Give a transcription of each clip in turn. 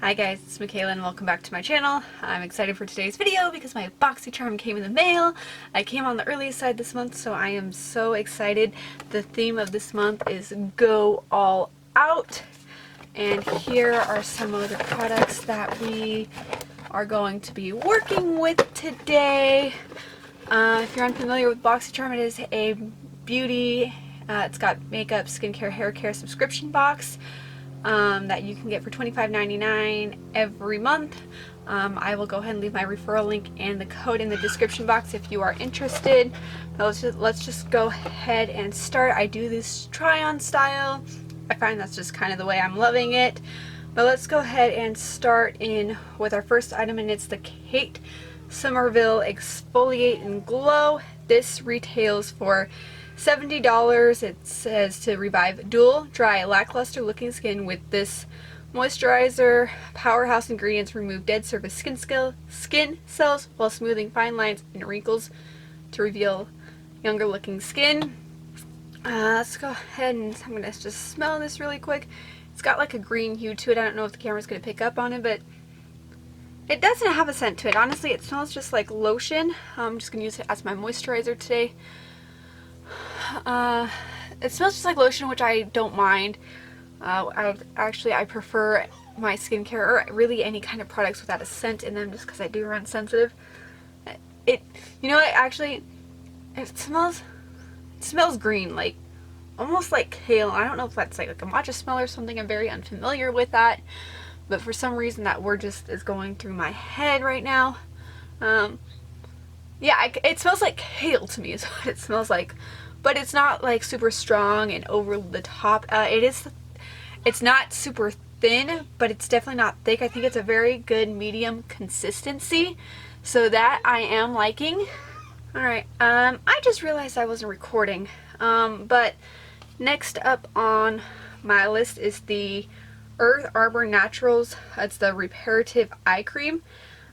Hi guys, it's Michaela and welcome back to my channel. I'm excited for today's video because my Boxycharm came in the mail. I came on the earliest side this month, so I am so excited. The theme of this month is Go All Out. And here are some of the products that we are going to be working with today. If you're unfamiliar with Boxycharm, it is a beauty, it's got makeup, skincare, hair care subscription box. That you can get for $25.99 every month. I will go ahead and leave my referral link and the code in the description box if you are interested. Let's just go ahead and start. I do this try-on style. I find that's just kind of the way I'm loving it. But let's go ahead and start in with our first item, and it's the Kate Somerville Exfoliate and Glow. This retails for $70. It says to revive dual, dry, lackluster looking skin with this moisturizer. Powerhouse ingredients remove dead surface skin cells while smoothing fine lines and wrinkles to reveal younger looking skin. Let's go ahead and I'm going to just smell this really quick. It's got like a green hue to it. I don't know if the camera's going to pick up on it, but it doesn't have a scent to it. Honestly, it smells just like lotion. I'm just going to use it as my moisturizer today. It smells just like lotion, which I don't mind. I prefer my skincare, or really any kind of products without a scent in them, just because I do run sensitive. You know what, actually, it smells green, like almost like kale. I don't know if that's like a matcha smell or something. I'm very unfamiliar with that, but for some reason that word just is going through my head right now. Yeah, it smells like kale to me is what it smells like. But it's not like super strong and over the top. It's not super thin, but it's definitely not thick. I think it's a very good medium consistency, so that I am liking. Alright, I just realized I wasn't recording, but next up on my list is the Earth Arbor Naturals. It's the Reparative Eye Cream.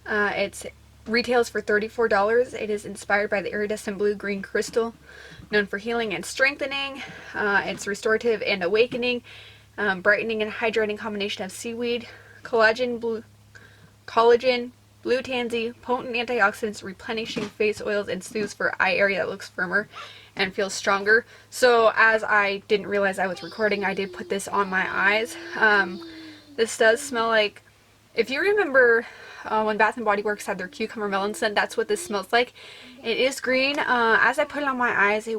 It retails for $34. It is inspired by the iridescent blue-green crystal, known for healing and strengthening. It's restorative and awakening, brightening and hydrating combination of seaweed, collagen, blue tansy, potent antioxidants, replenishing face oils, and soothes for eye area that looks firmer and feels stronger. So as I didn't realize I was recording, I did put this on my eyes. This does smell like, if you remember when Bath & Body Works had their cucumber melon scent, that's what this smells like. It is green. As I put it on my eyes,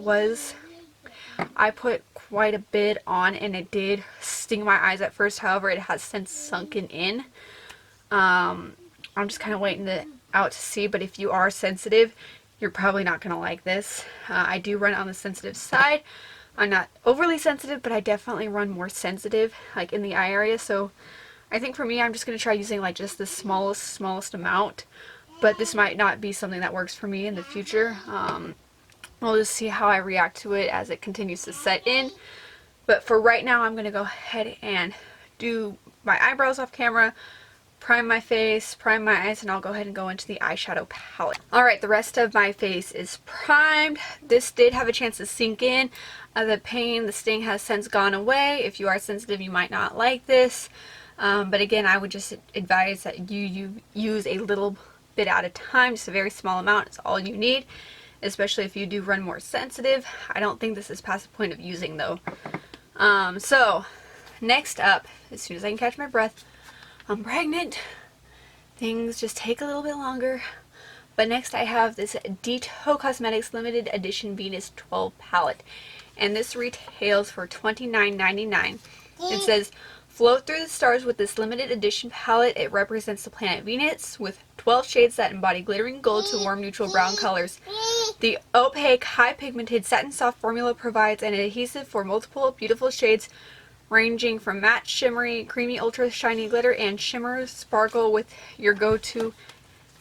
I put quite a bit on, and it did sting my eyes at first. However, it has since sunken in. I'm just kind of waiting out to see, but if you are sensitive, you're probably not going to like this. I do run on the sensitive side. I'm not overly sensitive, but I definitely run more sensitive, like in the eye area, so I think for me, I'm just going to try using like just the smallest amount, but this might not be something that works for me in the future. We'll just see how I react to it as it continues to set in. But for right now, I'm going to go ahead and do my eyebrows off camera, prime my face, prime my eyes, and I'll go ahead and go into the eyeshadow palette. Alright, the rest of my face is primed. This did have a chance to sink in. The sting has since gone away. If you are sensitive, you might not like this. But again, I would just advise that you use a little bit at a time, just a very small amount is all you need, especially if you do run more sensitive. I don't think this is past the point of using though. So next up, as soon as I can catch my breath, I'm pregnant. Things just take a little bit longer. But next I have this Detox Cosmetics limited edition Venus 12 palette, and this retails for $29.99. It says, float through the stars with this limited edition palette. It represents the planet Venus with 12 shades that embody glittering gold to warm neutral brown colors. The opaque, high pigmented satin soft formula provides an adhesive for multiple beautiful shades ranging from matte, shimmery, creamy, ultra shiny glitter, and shimmer sparkle with your go-to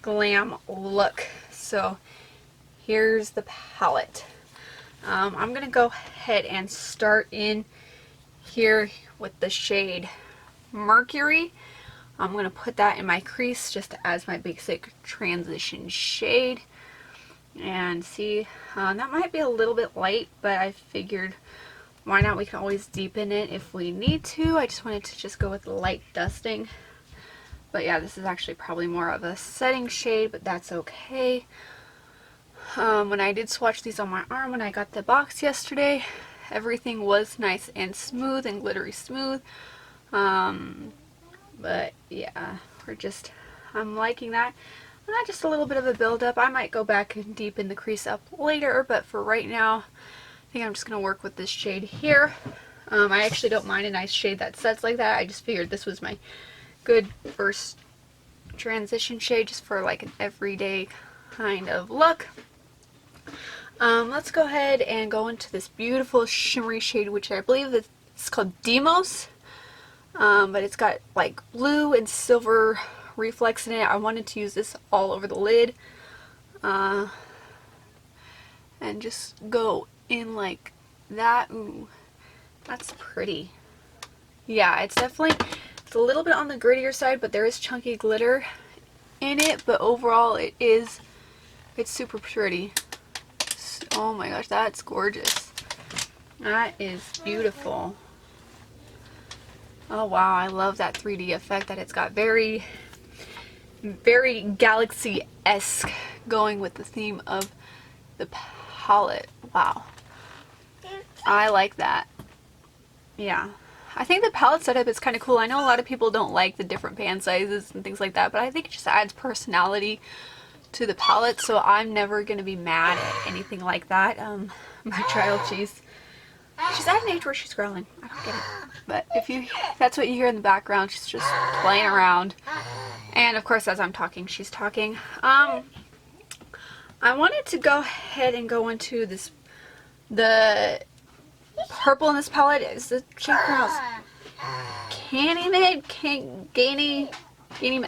glam look. So here's the palette. I'm going to go ahead and start in here with the shade Mercury. I'm going to put that in my crease just as my basic transition shade. And see, that might be a little bit light, but I figured why not? We can always deepen it if we need to. I just wanted to just go with light dusting. But yeah, this is actually probably more of a setting shade, but that's okay. When I did swatch these on my arm when I got the box yesterday, everything was nice and smooth and glittery smooth. But yeah, I'm liking that. And that's just a little bit of a build-up. I might go back and deepen the crease up later, but for right now, I think I'm just going to work with this shade here. I actually don't mind a nice shade that sets like that. I just figured this was my good first transition shade just for like an everyday kind of look. Let's go ahead and go into this beautiful shimmery shade, which I believe it's called Demos. But it's got like blue and silver reflex in it. I wanted to use this all over the lid. And just go in like that. Ooh, that's pretty. Yeah, it's a little bit on the grittier side, but there is chunky glitter in it. But overall, it's super pretty. Oh my gosh, that's gorgeous. That is beautiful. Oh wow, I love that 3D effect that it's got. Very, very Galaxy-esque, going with the theme of the palette. Wow. I like that. Yeah. I think the palette setup is kind of cool. I know a lot of people don't like the different pan sizes and things like that, but I think it just adds personality to the palette, so I'm never going to be mad at anything like that. My child, she's at an age where she's growling. I don't get it. But if that's what you hear in the background, she's just playing around. And of course, as I'm talking, she's talking. I wanted to go ahead and go into the purple in this palette. Is the shade pronounced Ganymede?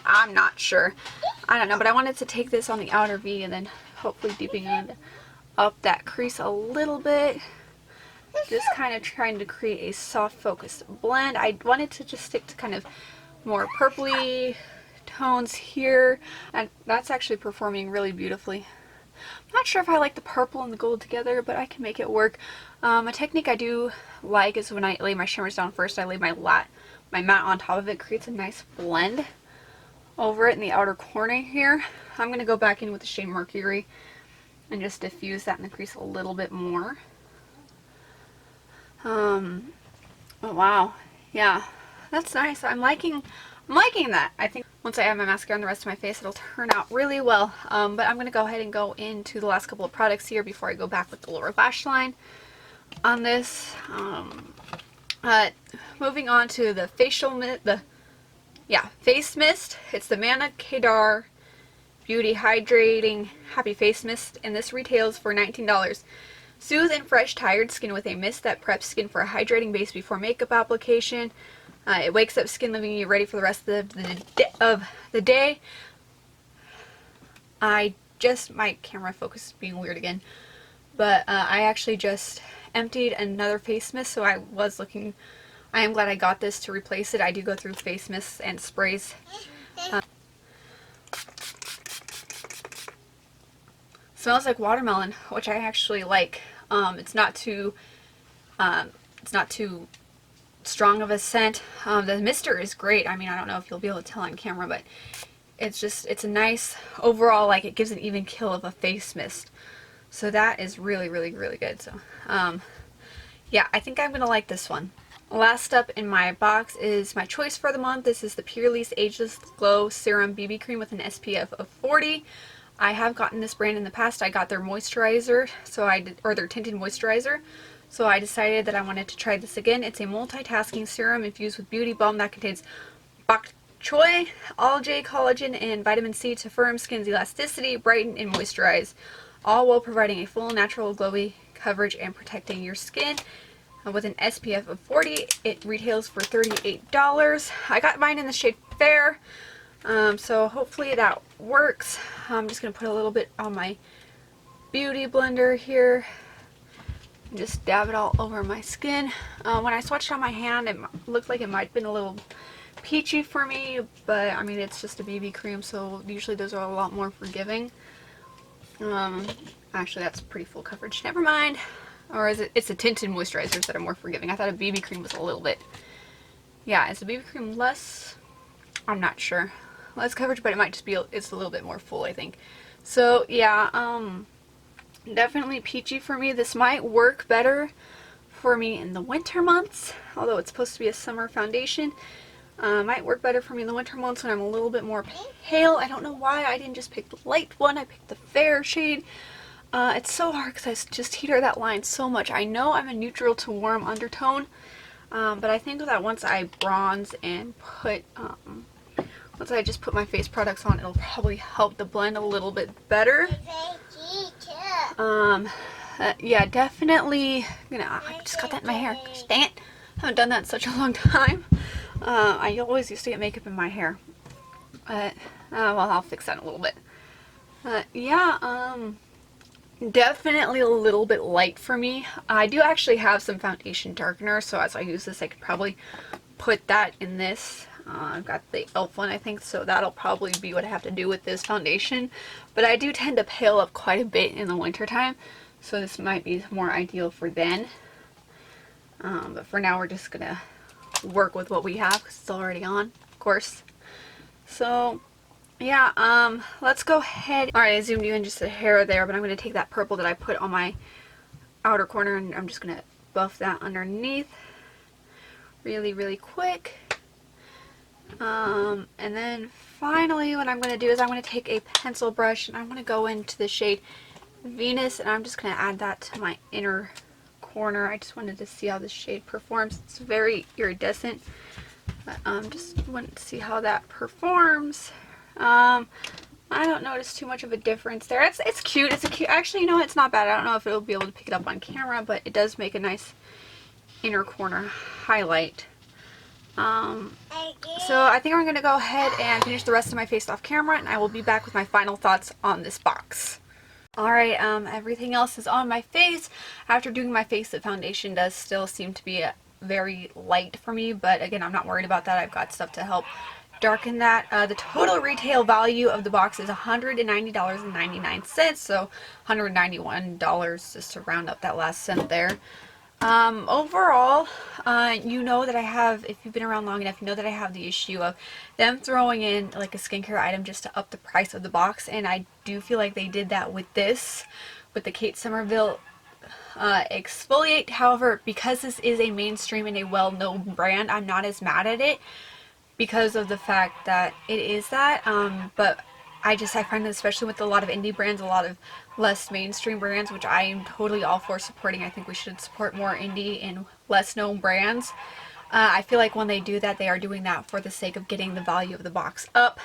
I'm not sure. I don't know, but I wanted to take this on the outer V and then hopefully deepening up that crease a little bit. Just kind of trying to create a soft focused blend. I wanted to just stick to kind of more purpley tones here, and that's actually performing really beautifully. I'm not sure if I like the purple and the gold together, but I can make it work. A technique I do like is when I lay my shimmers down first, I lay my matte on top of it. Creates a nice blend over it in the outer corner here. I'm going to go back in with the shade Mercury and just diffuse that in the crease a little bit more. Oh wow, yeah, that's nice. I'm liking that. I think once I add my mascara on the rest of my face, it'll turn out really well. But I'm going to go ahead and go into the last couple of products here before I go back with the lower lash line on this. Moving on to the face mist. It's the Manna Kedar Beauty Hydrating Happy Face Mist, and this retails for $19. Soothe and fresh tired skin with a mist that preps skin for a hydrating base before makeup application. It wakes up skin, leaving you ready for the rest of the day. My camera focus is being weird again, but I actually just emptied another face mist, so I am glad I got this to replace it. I do go through face mists and sprays. Smells like watermelon, which I actually like. It's not too strong of a scent. The mister is great. I mean, I don't know if you'll be able to tell on camera, but it's a nice overall, like, it gives an even kill of a face mist. So that is really, really, really good. So, yeah, I think I'm gonna like this one. Last up in my box is my choice for the month. This is the Purelisse Ageless Glow Serum BB Cream with an SPF of 40. I have gotten this brand in the past. I got their moisturizer, or their tinted moisturizer. So I decided that I wanted to try this again. It's a multitasking serum infused with beauty balm that contains bok choy, algae, collagen, and vitamin C to firm skin's elasticity, brighten, and moisturize, all while providing a full natural glowy coverage and protecting your skin. With an SPF of 40, it retails for $38. I got mine in the shade Fair. So hopefully that works. I'm just going to put a little bit on my beauty blender here and just dab it all over my skin. When I swatched on my hand, it looked like it might have been a little peachy for me, but I mean, it's just a BB cream, so usually those are a lot more forgiving. Actually, that's pretty full coverage. Never mind. Or is it? It's the tinted moisturizers that are more forgiving. I thought a BB cream was a little bit. Yeah, is the BB cream less? I'm not sure. less coverage, but it might just be, it's a little bit more full, I think. So yeah, definitely peachy for me. This might work better for me in the winter months, although it's supposed to be a summer foundation. Might work better for me in the winter months when I'm a little bit more pale. I don't know why I didn't just pick the light one. I picked the fair shade. It's so hard because I just heater that line so much. I know I'm a neutral to warm undertone, but I think that once I bronze and put, once I just put my face products on, it'll probably help the blend a little bit better. Yeah, definitely. I just got that in my hair. Gosh, dang it. I haven't done that in such a long time. I always used to get makeup in my hair. Well, I'll fix that in a little bit. Yeah, definitely a little bit light for me. I do actually have some foundation darkener, so as I use this, I could probably put that in this. I've got the e.l.f. one, I think, so that'll probably be what I have to do with this foundation. But I do tend to pale up quite a bit in the winter time, so this might be more ideal for then. But for now, we're just gonna work with what we have because it's already on, of course. So yeah, let's go ahead. Alright, I zoomed you in just a hair there, but I'm going to take that purple that I put on my outer corner and I'm just going to buff that underneath really, really quick. And then finally what I'm going to do is I'm going to take a pencil brush and I'm going to go into the shade Venus and I'm just going to add that to my inner corner. I just wanted to see how this shade performs. It's very iridescent, but just wanted to see how that performs. I don't notice too much of a difference there. It's cute. It's a cute. Actually, you know, it's not bad. I don't know if it'll be able to pick it up on camera, but it does make a nice inner corner highlight. So I think I'm going to go ahead and finish the rest of my face off camera, and I will be back with my final thoughts on this box. Alright, everything else is on my face. After doing my face, the foundation does still seem to be very light for me, but again, I'm not worried about that. I've got stuff to help darken that. The total retail value of the box is $190.99, so $191 just to round up that last cent there. Overall, you know that I have, if you've been around long enough, you know that I have the issue of them throwing in like a skincare item just to up the price of the box, and I do feel like they did that with this, with the Kate Somerville Exfoliate. However, because this is a mainstream and a well-known brand, I'm not as mad at it because of the fact that it is that, but I find that especially with a lot of indie brands, a lot of less mainstream brands, which I am totally all for supporting. I think we should support more indie and less known brands. I feel like when they do that, they are doing that for the sake of getting the value of the box up.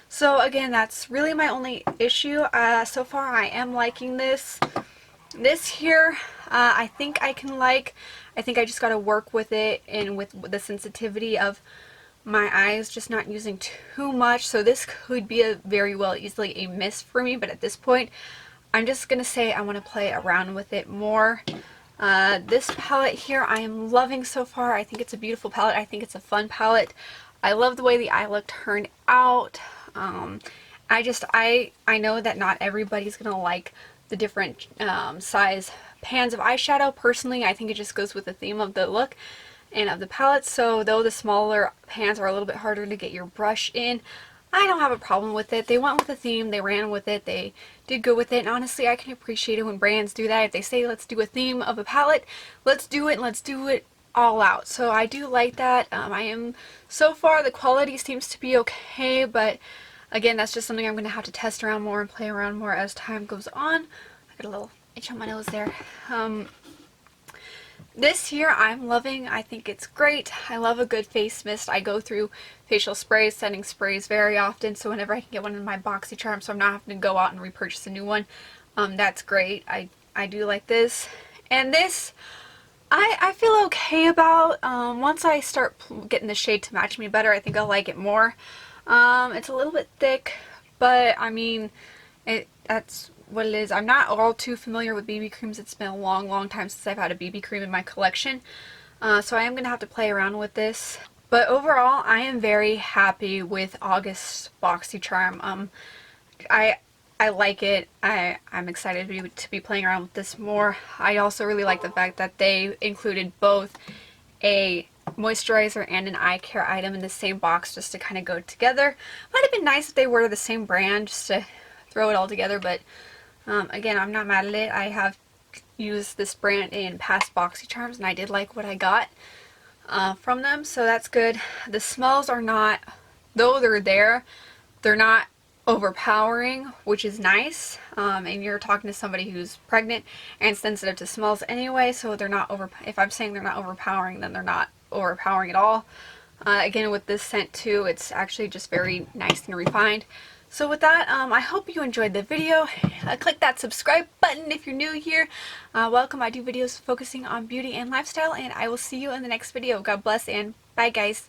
So again, that's really my only issue. So far I am liking this. This here, I think I can like. I think I just gotta work with it and with the sensitivity of my eyes, just not using too much. So this could be a very well easily a miss for me, but at this point I'm just gonna say I want to play around with it more. This palette here I am loving so far. I think it's a beautiful palette. I think it's a fun palette. I love the way the eye look turned out. I know that not everybody's gonna like the different size pans of eyeshadow. Personally, I think it just goes with the theme of the look and of the palette. So though the smaller pans are a little bit harder to get your brush in, I don't have a problem with it. They went with the theme, they ran with it, they did go with it, and honestly I can appreciate it when brands do that. If they say let's do a theme of a palette, let's do it, and let's do it all out. So I do like that. So far the quality seems to be okay, but again, that's just something I'm going to have to test around more and play around more as time goes on. I got a little itch on my nose there. This here I'm loving. I think it's great. I love a good face mist. I go through facial sprays, setting sprays very often, so whenever I can get one in my Boxycharm so I'm not having to go out and repurchase a new one, that's great. I do like this. And this, I feel okay about. Once I start getting the shade to match me better, I think I'll like it more. It's a little bit thick, but I mean, that's what it is. I'm not all too familiar with BB creams. It's been a long time since I've had a BB cream in my collection, so I am going to have to play around with this. But overall, I am very happy with August's Boxycharm. I like it. I'm excited to be playing around with this more. I also really like the fact that they included both a moisturizer and an eye care item in the same box just to kind of go together. Might have been nice if they were the same brand just to throw it all together, but again, I'm not mad at it. I have used this brand in past Boxycharms and I did like what I got from them, so that's good. The smells are not, though they're there, they're not overpowering, which is nice. And you're talking to somebody who's pregnant and sensitive to smells anyway, so they're not if I'm saying they're not overpowering, then they're not overpowering at all. Again, with this scent too, it's actually just very nice and refined. So with that, I hope you enjoyed the video. Click that subscribe button if you're new here. Welcome. I do videos focusing on beauty and lifestyle, and I will see you in the next video. God bless and bye, guys.